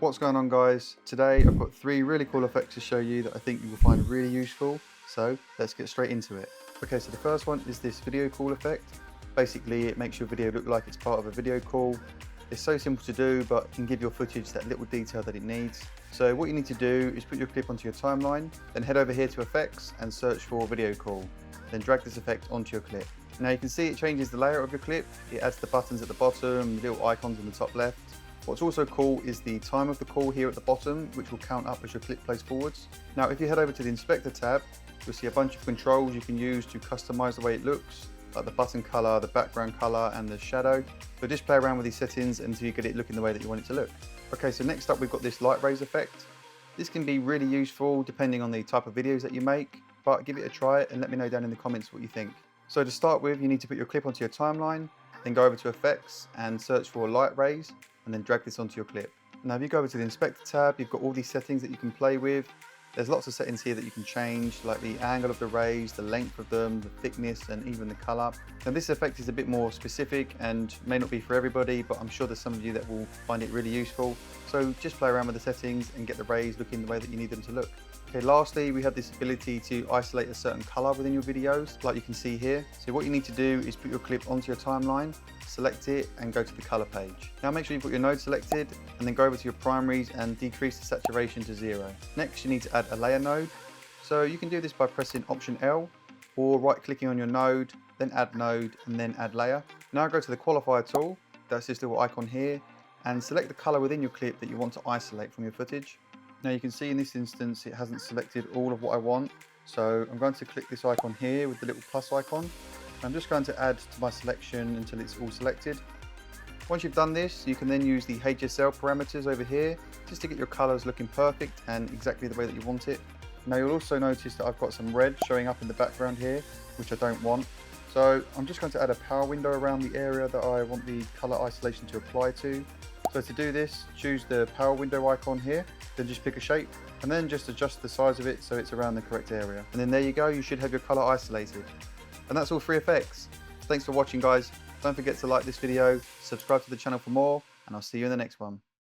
What's going on, guys? Today I've got three really cool effects to show you that I think you will find really useful. So let's get straight into it. Okay, so the first one is this video call effect. Basically it makes your video look like it's part of a video call. It's so simple to do, but it can give your footage that little detail that it needs. So what you need to do is put your clip onto your timeline, then head over here to effects and search for video call. Then drag this effect onto your clip. Now you can see it changes the layout of your clip. It adds the buttons at the bottom, the little icons in the top left. What's also cool is the time of the call here at the bottom, which will count up as your clip plays forwards. Now if you head over to the inspector tab, you'll see a bunch of controls you can use to customize the way it looks, like the button color, the background color, and the shadow. So just play around with these settings until you get it looking the way that you want it to look. Okay, so next up we've got this light raise effect. This can be really useful depending on the type of videos that you make, but give it a try and let me know down in the comments what you think. So to start with, you need to put your clip onto your timeline, then go over to effects and search for light raise, and then drag this onto your clip. Now if you go over to the inspector tab, you've got all these settings that you can play with. There's lots of settings here that you can change, like the angle of the rays, the length of them, the thickness, and even the color. Now this effect is a bit more specific and may not be for everybody, but I'm sure there's some of you that will find it really useful. So just play around with the settings and get the rays looking the way that you need them to look. Okay, lastly, we have this ability to isolate a certain color within your videos, like you can see here. So what you need to do is put your clip onto your timeline, select it, and go to the color page. Now make sure you've got your node selected, and then go over to your primaries and decrease the saturation to 0. Next, you need to add a layer node. So you can do this by pressing Option L, or right-clicking on your node, then add node, and then add layer. Now go to the qualifier tool, that's this little icon here, and select the color within your clip that you want to isolate from your footage. Now you can see in this instance it hasn't selected all of what I want, so I'm going to click this icon here with the little plus icon. I'm just going to add to my selection until it's all selected. Once you've done this, you can then use the HSL parameters over here just to get your colors looking perfect and exactly the way that you want it. Now you'll also notice that I've got some red showing up in the background here, which I don't want. So I'm just going to add a power window around the area that I want the color isolation to apply to. So to do this, choose the power window icon here, then just pick a shape, and then just adjust the size of it so it's around the correct area. And then there you go, you should have your color isolated. And that's all 3 effects. Thanks for watching, guys. Don't forget to like this video, subscribe to the channel for more, and I'll see you in the next one.